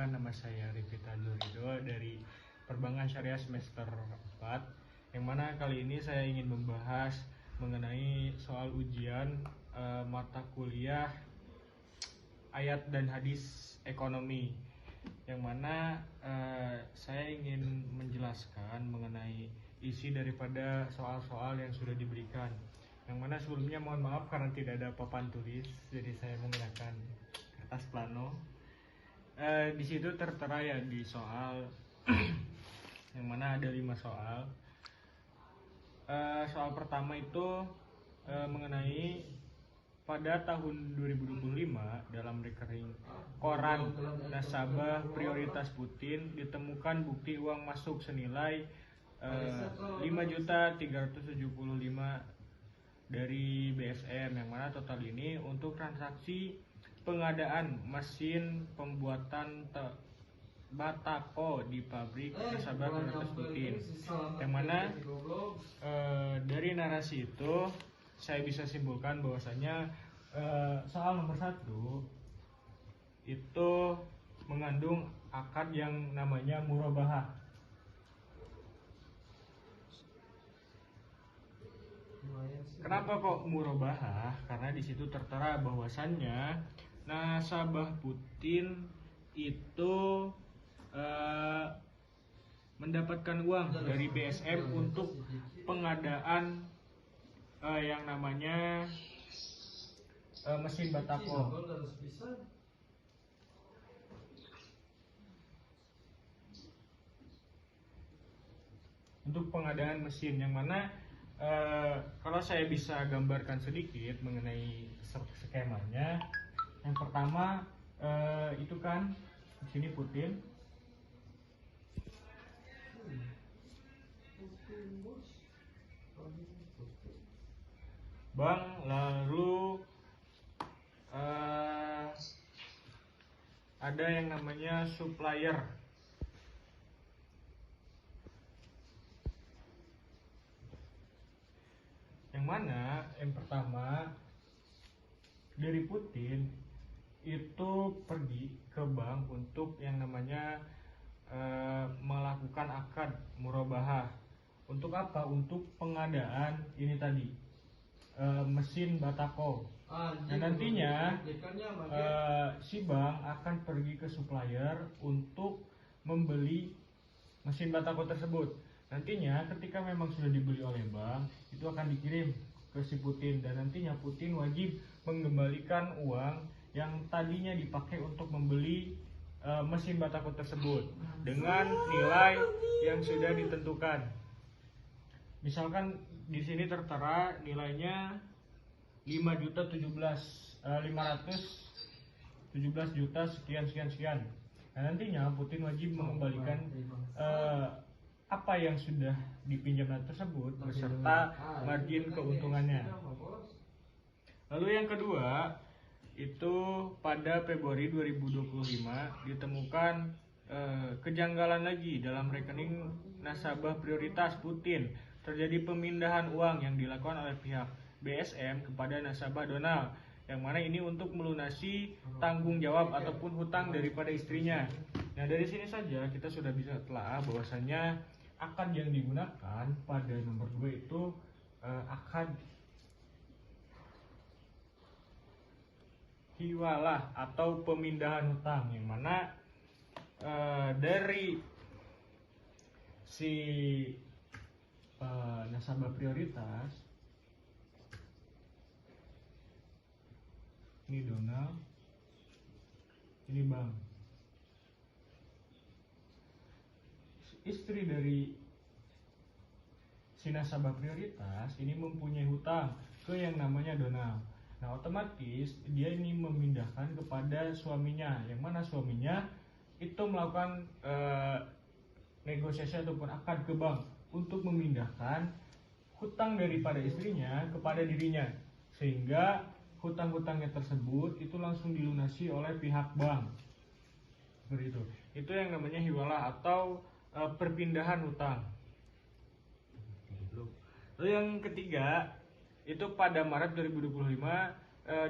Perkenalkan, nama saya Rifita Ridho dari Perbankan Syariah semester 4, yang mana kali ini saya ingin membahas mengenai soal ujian mata kuliah ayat dan hadis ekonomi, yang mana saya ingin menjelaskan mengenai isi daripada soal-soal yang sudah diberikan, yang mana sebelumnya mohon maaf karena tidak ada papan tulis, jadi saya menggunakan kertas plano. Di situ tertera ya di soal yang mana ada 5 soal. Soal pertama itu mengenai pada tahun 2025 dalam rekening koran nasabah prioritas Putin ditemukan bukti uang masuk senilai 5.375 dari BSM, yang mana total ini untuk transaksi pengadaan mesin pembuatan batako di pabrik nasabah prioritas Putin, yang mana dari narasi itu saya bisa simpulkan bahwasanya soal nomor 1 itu mengandung akad yang namanya murabahah. Kenapa kok murabahah? Karena di situ tertera bahwasannya nasabah Putin itu mendapatkan uang dari BSM untuk pengadaan yang namanya mesin batako. Untuk pengadaan mesin, yang mana kalau saya bisa gambarkan sedikit mengenai skemanya. Yang pertama itu kan di sini Putin, bank, lalu ada yang namanya supplier. Yang mana yang pertama dari Putin itu pergi ke bank untuk yang namanya melakukan akad murabahah. Untuk apa? Untuk pengadaan ini tadi mesin batako. Nah, nantinya si bank akan pergi ke supplier untuk membeli mesin batako tersebut. Nantinya ketika memang sudah dibeli oleh bank, itu akan dikirim ke si Putin, dan nantinya Putin wajib mengembalikan uang yang tadinya dipakai untuk membeli mesin batako tersebut dengan nilai yang sudah ditentukan. Misalkan di sini tertera nilainya 5.517 juta sekian. Nah, nantinya Putin wajib mengembalikan apa yang sudah dipinjam tersebut beserta margin keuntungannya. Lalu yang kedua itu pada Februari 2025 ditemukan kejanggalan lagi dalam rekening nasabah prioritas Putin. Terjadi pemindahan uang yang dilakukan oleh pihak BSM kepada nasabah Donald, yang mana ini untuk melunasi tanggung jawab ataupun hutang daripada istrinya. Nah, dari sini saja kita sudah bisa telah bahwasannya akad yang digunakan pada nomor 2 itu akad hiwalah atau pemindahan hutang, yang mana dari si nasabah prioritas ini Donald, ini bank. Istri dari si nasabah prioritas ini mempunyai hutang ke yang namanya Donald. Nah, otomatis dia ini memindahkan kepada suaminya, yang mana suaminya itu melakukan negosiasi ataupun akad ke bank untuk memindahkan hutang daripada istrinya kepada dirinya, sehingga hutang-hutangnya tersebut itu langsung dilunasi oleh pihak bank. Seperti itu. Itu yang namanya hiwalah atau perpindahan hutang. Lalu yang ketiga itu pada Maret 2025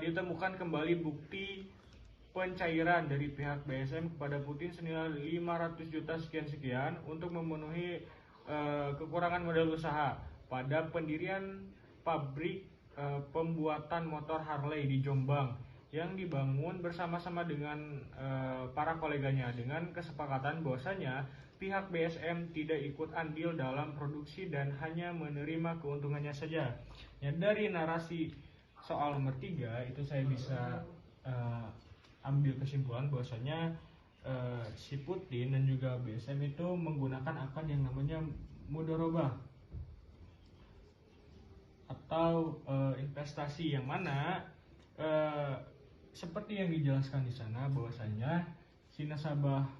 ditemukan kembali bukti pencairan dari pihak BSM kepada Putin senilai 500 juta sekian-sekian untuk memenuhi kekurangan modal usaha pada pendirian pabrik pembuatan motor Harley di Jombang yang dibangun bersama-sama dengan para koleganya dengan kesepakatan bahwasanya pihak BSM tidak ikut andil dalam produksi dan hanya menerima keuntungannya saja. Ya, dari narasi soal nomor 3 itu saya bisa ambil kesimpulan bahwasanya si Putin dan juga BSM itu menggunakan akad yang namanya mudharabah atau investasi, yang mana seperti yang dijelaskan di sana bahwasanya si nasabah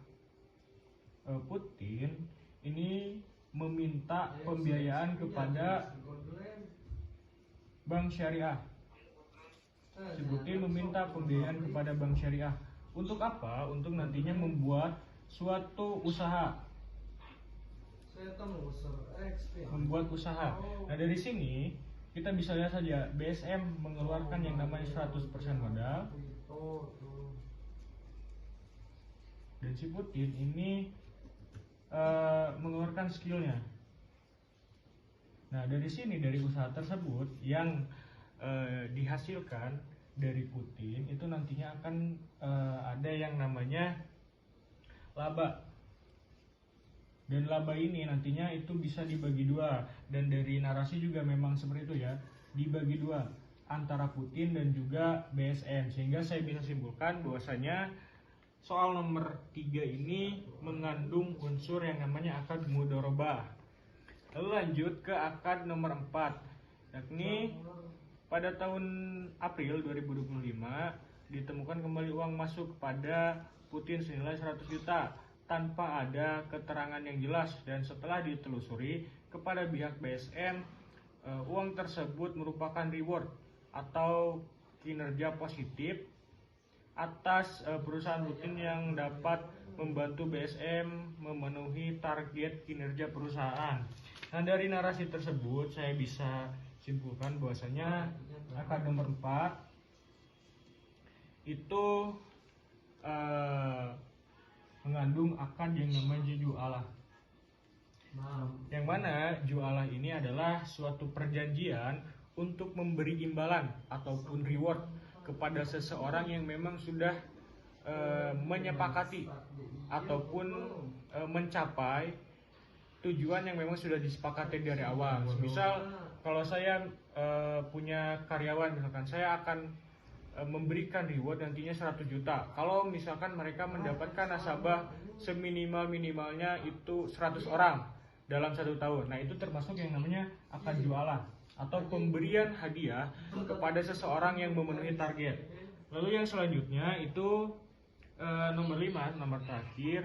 Putin ini meminta pembiayaan kepada bank syariah. Si Putin meminta pembiayaan kepada bank syariah. Untuk apa? Untuk nantinya membuat suatu usaha. Membuat usaha. Nah, dari sini kita bisa lihat saja BSM mengeluarkan yang namanya 100% modal. Dan si Putin ini mengeluarkan skillnya. Nah, dari sini, dari usaha tersebut yang dihasilkan dari Putin itu nantinya akan ada yang namanya laba, dan laba ini nantinya itu bisa dibagi dua, dan dari narasi juga memang seperti itu ya, dibagi dua antara Putin dan juga BSM, sehingga saya bisa simpulkan bahwasanya soal nomor 3 ini mengandung unsur yang namanya akad mudharabah. Lalu lanjut ke akad nomor 4, yakni pada tahun April 2025 ditemukan kembali uang masuk kepada Putin senilai 100 juta tanpa ada keterangan yang jelas, dan setelah ditelusuri kepada pihak BSM, uang tersebut merupakan reward atau kinerja positif atas perusahaan Putin yang dapat membantu BSM memenuhi target kinerja perusahaan. Nah, dari narasi tersebut saya bisa simpulkan bahwasanya akad nomor 4 itu mengandung akad yang namanya ju'alah. Yang mana ju'alah ini adalah suatu perjanjian untuk memberi imbalan ataupun reward kepada seseorang yang memang sudah menyepakati ataupun mencapai tujuan yang memang sudah disepakati dari awal. Misal kalau saya punya karyawan, misalkan saya akan memberikan reward nantinya 100 juta. Kalau misalkan mereka mendapatkan nasabah seminimal-minimalnya itu 100 orang dalam 1 tahun. Nah, itu termasuk yang namanya akad jualah atau pemberian hadiah kepada seseorang yang memenuhi target. Lalu yang selanjutnya itu nomor 5, nomor terakhir.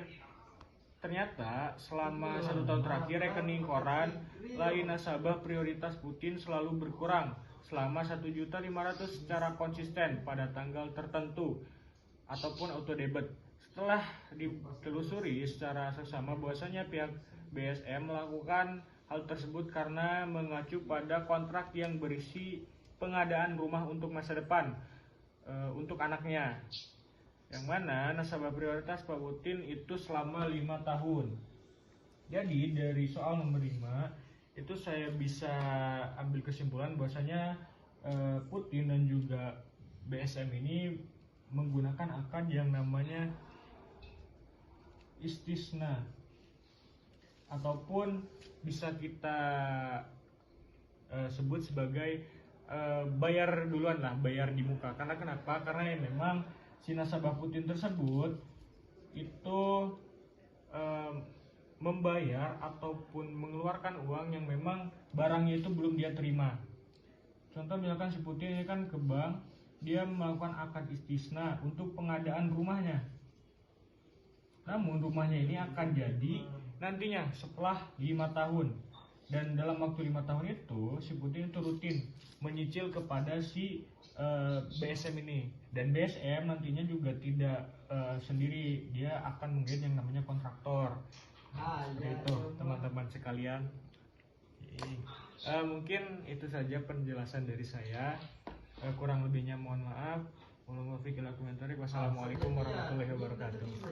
Ternyata selama 1 tahun terakhir rekening koran lain nasabah prioritas Putin selalu berkurang selama 1.500.000 secara konsisten pada tanggal tertentu ataupun auto debit. Setelah ditelusuri secara seksama bahwasanya pihak BSM melakukan hal tersebut karena mengacu pada kontrak yang berisi pengadaan rumah untuk masa depan untuk anaknya, yang mana nasabah prioritas Pak Putin itu selama 5 tahun. Jadi dari soal nomor 5 itu saya bisa ambil kesimpulan bahwasanya Putin dan juga BSM ini menggunakan akad yang namanya istisna, ataupun bisa kita sebut sebagai bayar duluan lah, bayar di muka. Karena kenapa? Karena ya memang si nasabah Putin tersebut itu membayar ataupun mengeluarkan uang yang memang barangnya itu belum dia terima. Contoh misalkan si Putin ini kan ke bank, dia melakukan akad istisna untuk pengadaan rumahnya. Namun rumahnya ini akan jadi nantinya setelah 5 tahun. Dan dalam waktu 5 tahun itu si Putin itu rutin menyicil kepada si BSM ini. Dan BSM nantinya juga tidak sendiri, dia akan menggait yang namanya kontraktor. Seperti itu teman-teman sekalian. Mungkin itu saja penjelasan dari saya. Kurang lebihnya mohon maaf. Wassalamualaikum warahmatullahi wabarakatuh.